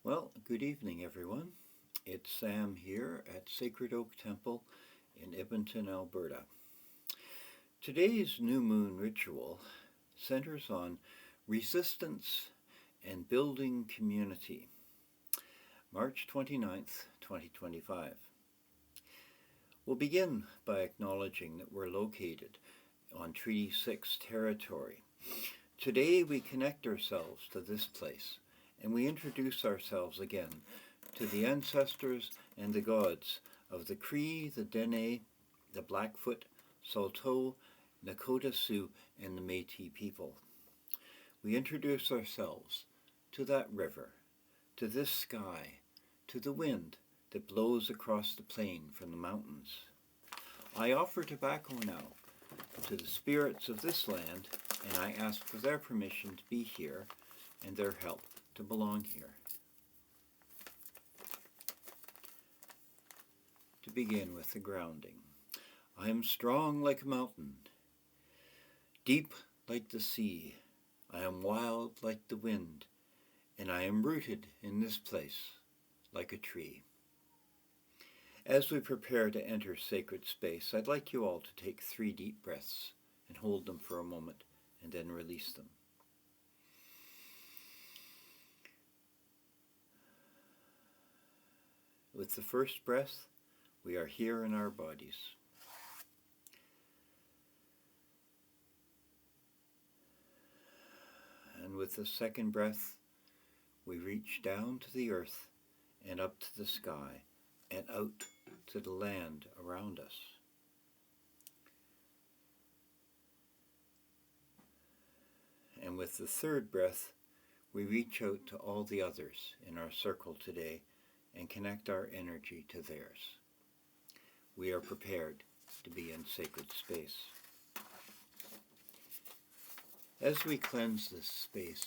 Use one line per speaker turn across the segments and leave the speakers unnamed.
Well, good evening, everyone. It's Sam here at Sacred Oak Temple in Edmonton, Alberta. Today's new moon ritual centers on resistance and building community. March 29th, 2025. We'll begin by acknowledging that we're located on Treaty 6 territory. Today we connect ourselves to this place, and we introduce ourselves again to the ancestors and the gods of the Cree, the Dene, the Blackfoot, Saulteaux, Nakota Sioux, and the Métis people. We introduce ourselves to that river, to this sky, to the wind that blows across the plain from the mountains. I offer tobacco now to the spirits of this land, and I ask for their permission to be here and their help to belong here. To begin with the grounding, I am strong like a mountain, deep like the sea. I am wild like the wind, and I am rooted in this place like a tree. As we prepare to enter sacred space, I'd like you all to take 3 deep breaths and hold them for a moment and then release them. With the first breath, we are here in our bodies. And with the second breath, we reach down to the earth and up to the sky and out to the land around us. And with the third breath, we reach out to all the others in our circle today and connect our energy to theirs. We are prepared to be in sacred space. As we cleanse this space,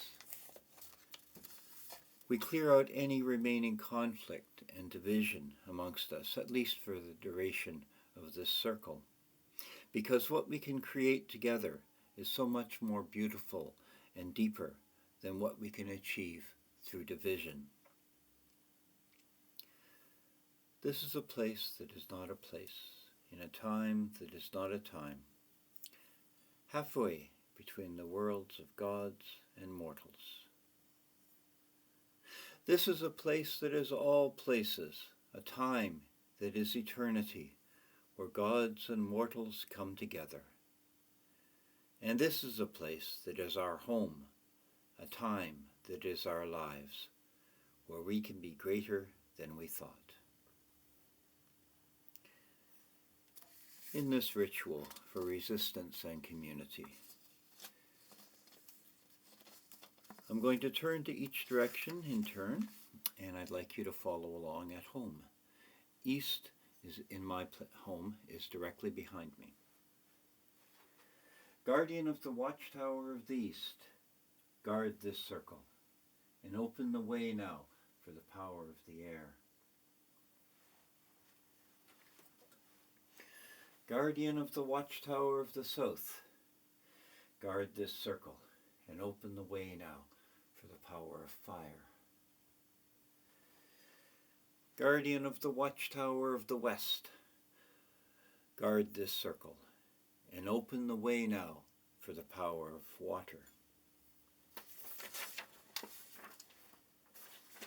we clear out any remaining conflict and division amongst us, at least for the duration of this circle, because what we can create together is so much more beautiful and deeper than what we can achieve through division. This is a place that is not a place, in a time that is not a time, halfway between the worlds of gods and mortals. This is a place that is all places, a time that is eternity, where gods and mortals come together. And this is a place that is our home, a time that is our lives, where we can be greater than we thought. In this ritual for resistance and community, I'm going to turn to each direction in turn, and I'd like you to follow along at home. East is in my home is directly behind me. Guardian of the watchtower of the east, guard this circle, and open the way now for the power of the air. Guardian of the watchtower of the south, guard this circle, and open the way now for the power of fire. Guardian of the watchtower of the west, guard this circle, and open the way now for the power of water.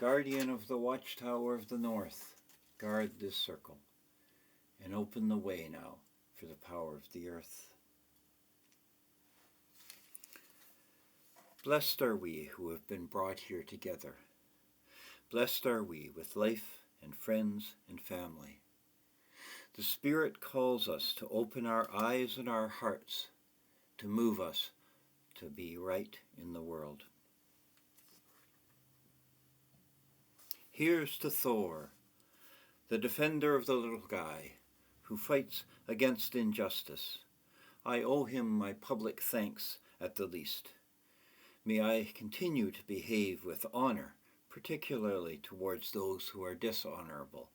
Guardian of the watchtower of the north, guard this circle, and open the way now for the power of the earth. Blessed are we who have been brought here together. Blessed are we with life and friends and family. The Spirit calls us to open our eyes and our hearts, to move us to be right in the world. Here's to Thor, the defender of the little guy, who fights against injustice. I owe him my public thanks at the least. May I continue to behave with honor, particularly towards those who are dishonorable,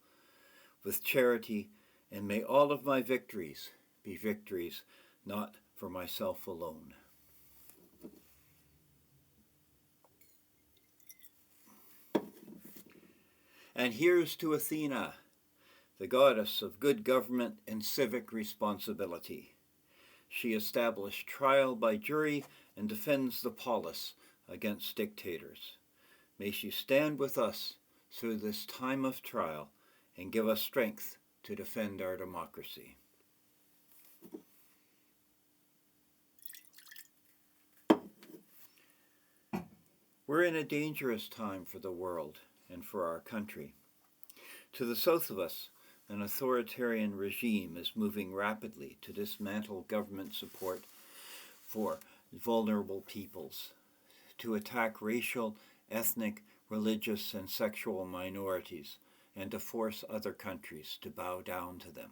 with charity, and may all of my victories be victories not for myself alone. And here's to Athena, the goddess of good government and civic responsibility. She established trial by jury and defends the polis against dictators. May she stand with us through this time of trial and give us strength to defend our democracy. We're in a dangerous time for the world and for our country. To the south of us, an authoritarian regime is moving rapidly to dismantle government support for vulnerable peoples, to attack racial, ethnic, religious, and sexual minorities, and to force other countries to bow down to them.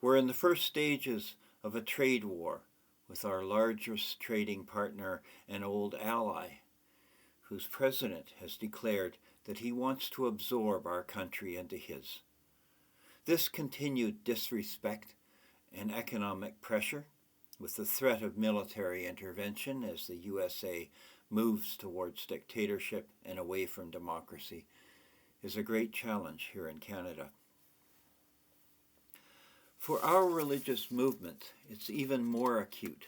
We're in the first stages of a trade war with our largest trading partner and old ally, whose president has declared that he wants to absorb our country into his. This continued disrespect and economic pressure, with the threat of military intervention as the USA moves towards dictatorship and away from democracy, is a great challenge here in Canada. For our religious movement, it's even more acute,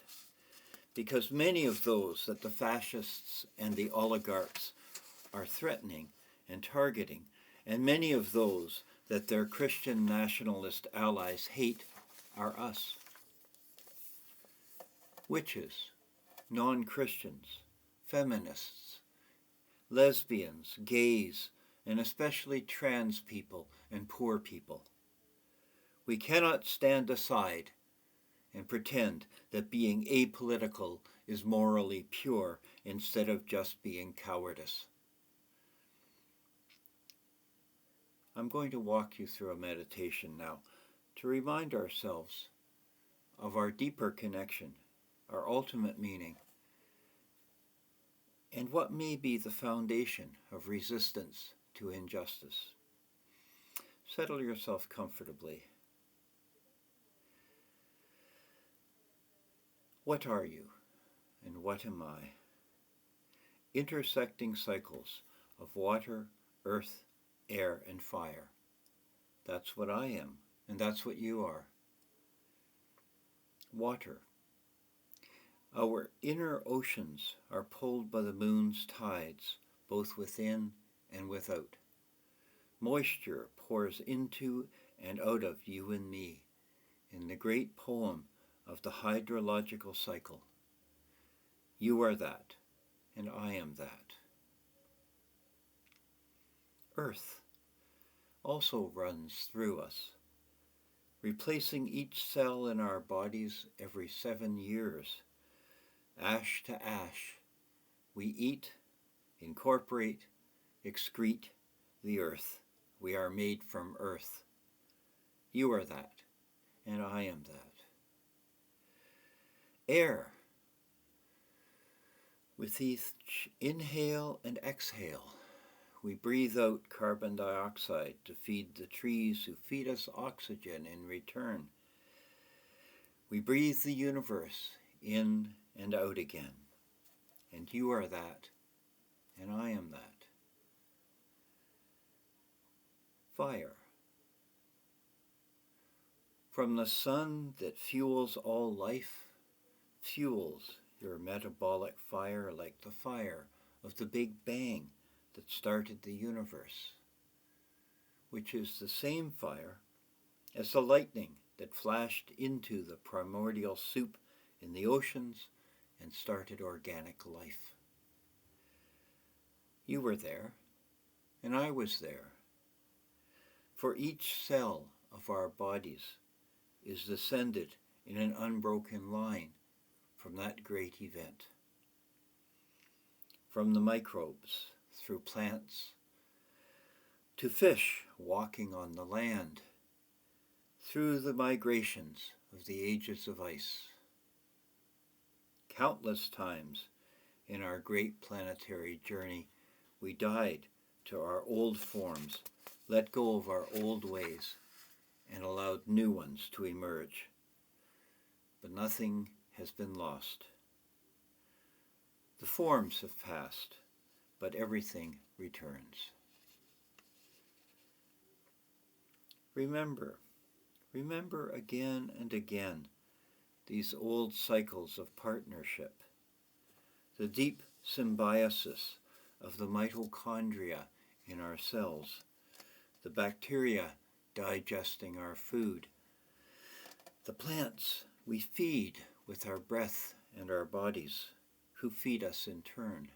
because many of those that the fascists and the oligarchs are threatening and targeting, and many of those that their Christian nationalist allies hate, are us. Witches, non-Christians, feminists, lesbians, gays, and especially trans people and poor people. We cannot stand aside and pretend that being apolitical is morally pure instead of just being cowardice. I'm going to walk you through a meditation now to remind ourselves of our deeper connection, our ultimate meaning, and what may be the foundation of resistance to injustice. Settle yourself comfortably. What are you, and what am I? Intersecting cycles of water, earth, air, and fire. That's what I am, and that's what you are. Water. Our inner oceans are pulled by the moon's tides, both within and without. Moisture pours into and out of you and me in the great poem of the hydrological cycle. You are that, and I am that. Earth also runs through us, replacing each cell in our bodies every 7 years. Ash to ash, we eat, incorporate, excrete the earth. We are made from earth. You are that, and I am that. Air. With each inhale and exhale, we breathe out carbon dioxide to feed the trees who feed us oxygen in return. We breathe the universe in and out again. And you are that, and I am that. Fire. From the sun that fuels all life, fuels your metabolic fire like the fire of the Big Bang that started the universe, which is the same fire as the lightning that flashed into the primordial soup in the oceans and started organic life. You were there, and I was there. For each cell of our bodies is descended in an unbroken line from that great event. From the microbes, through plants, to fish walking on the land, through the migrations of the ages of ice. Countless times in our great planetary journey, we died to our old forms, let go of our old ways, and allowed new ones to emerge. But nothing has been lost. The forms have passed, but everything returns. Remember again and again these old cycles of partnership, the deep symbiosis of the mitochondria in our cells, the bacteria digesting our food, the plants we feed with our breath and our bodies, who feed us in turn.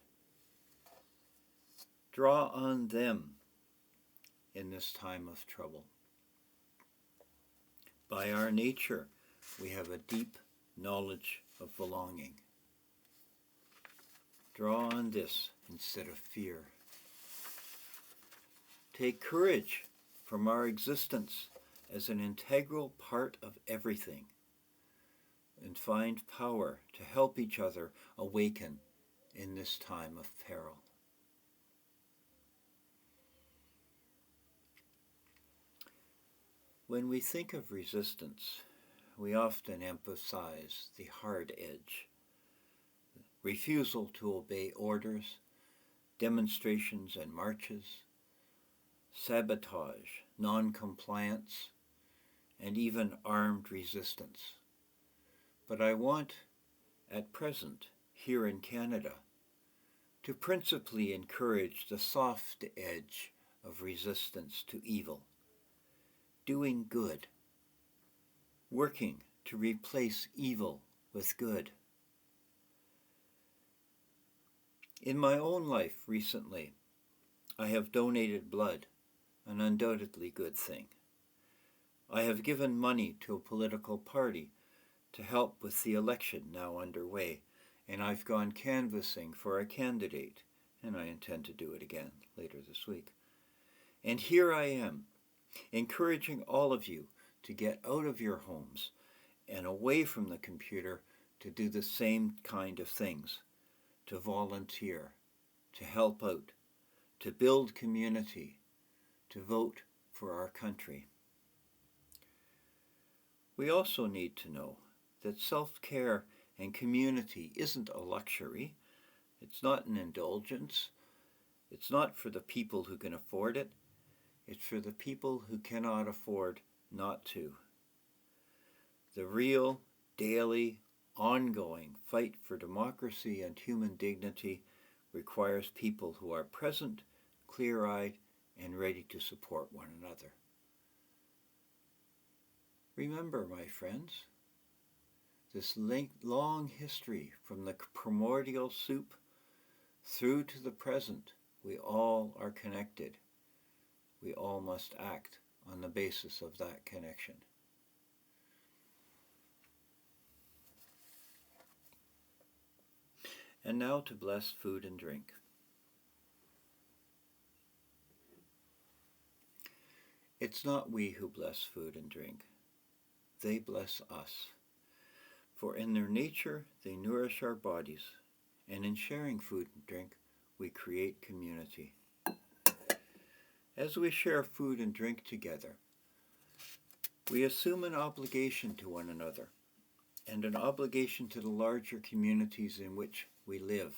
Draw on them in this time of trouble. By our nature, we have a deep knowledge of belonging. Draw on this instead of fear. Take courage from our existence as an integral part of everything, and find power to help each other awaken in this time of peril. When we think of resistance, we often emphasize the hard edge, refusal to obey orders, demonstrations and marches, sabotage, non-compliance, and even armed resistance. But I want, at present, here in Canada, to principally encourage the soft edge of resistance to evil, doing good, working to replace evil with good. In my own life recently, I have donated blood, an undoubtedly good thing. I have given money to a political party to help with the election now underway, and I've gone canvassing for a candidate, and I intend to do it again later this week. And here I am, encouraging all of you to get out of your homes and away from the computer to do the same kind of things, to volunteer, to help out, to build community, to vote for our country. We also need to know that self-care and community isn't a luxury. It's not an indulgence. It's not for the people who can afford it. It's for the people who cannot afford not to. The real, daily, ongoing fight for democracy and human dignity requires people who are present, clear-eyed, and ready to support one another. Remember, my friends, this long history from the primordial soup through to the present, we all are connected. We all must act on the basis of that connection. And now to bless food and drink. It's not we who bless food and drink. They bless us. For in their nature, they nourish our bodies, and in sharing food and drink, we create community. As we share food and drink together, we assume an obligation to one another, and an obligation to the larger communities in which we live.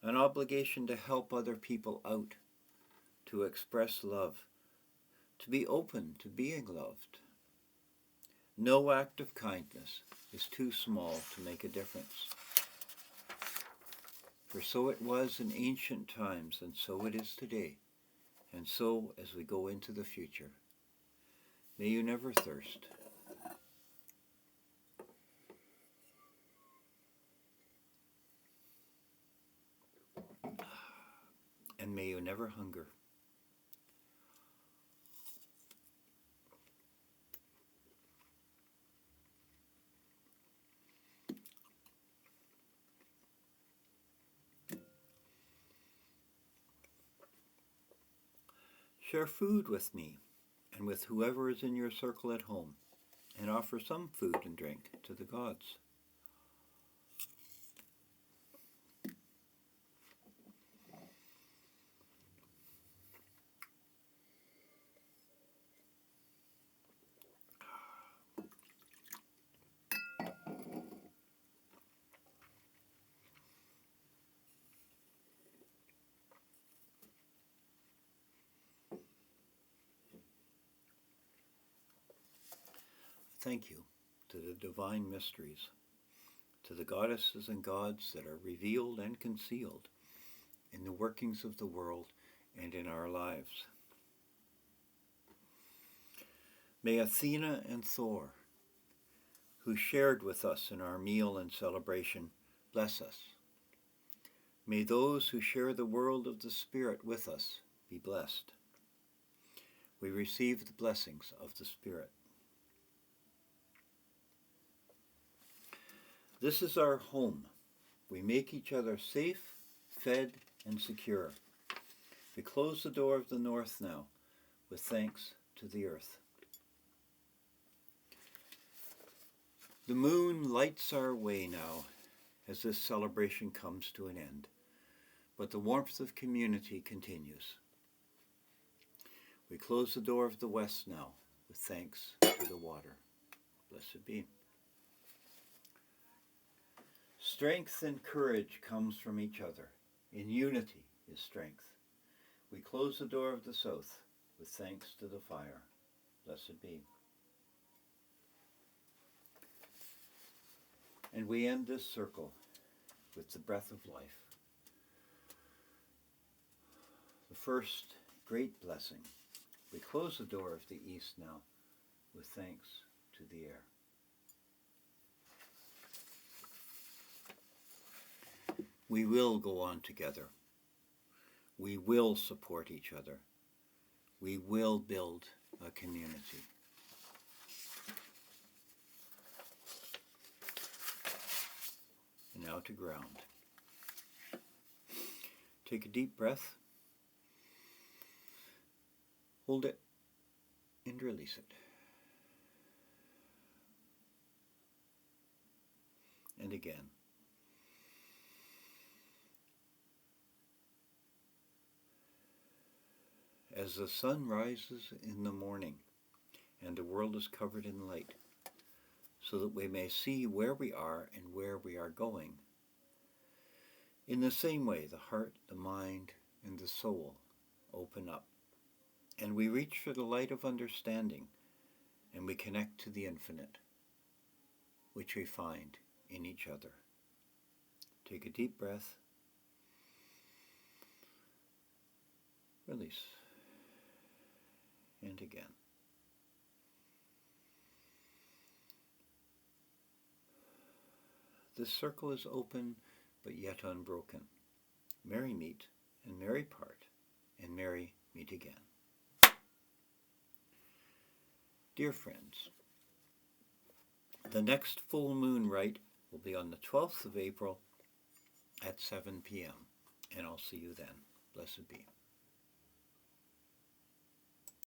An obligation to help other people out, to express love, to be open to being loved. No act of kindness is too small to make a difference. For so it was in ancient times, and so it is today, and so as we go into the future. May you never thirst. And may you never hunger. Share food with me and with whoever is in your circle at home, and offer some food and drink to the gods. thank you to the divine mysteries, to the goddesses and gods that are revealed and concealed in the workings of the world and in our lives. May Athena and Thor, who shared with us in our meal and celebration, bless us. May those who share the world of the Spirit with us be blessed. We receive the blessings of the Spirit. This is our home. We make each other safe, fed, and secure. We close the door of the north now, with thanks to the earth. The moon lights our way now as this celebration comes to an end, but the warmth of community continues. We close the door of the west now, with thanks to the water. Blessed be. Strength and courage comes from each other. In unity is strength. We close the door of the south, with thanks to the fire. Blessed be. And we end this circle with the breath of life. The first great blessing. We close the door of the east now with thanks to the air. We will go on together. We will support each other. We will build a community. And now to ground. Take a deep breath. Hold it and release it. And again. As the sun rises in the morning and the world is covered in light, so that we may see where we are and where we are going, in the same way the heart, the mind, and the soul open up, and we reach for the light of understanding, and we connect to the infinite, which we find in each other. Take a deep breath. Release. And again. This circle is open, but yet unbroken. Merry meet, and merry part, and merry meet again. Dear friends, the next full moon rite will be on the 12th of April at 7 p.m., and I'll see you then. Blessed be.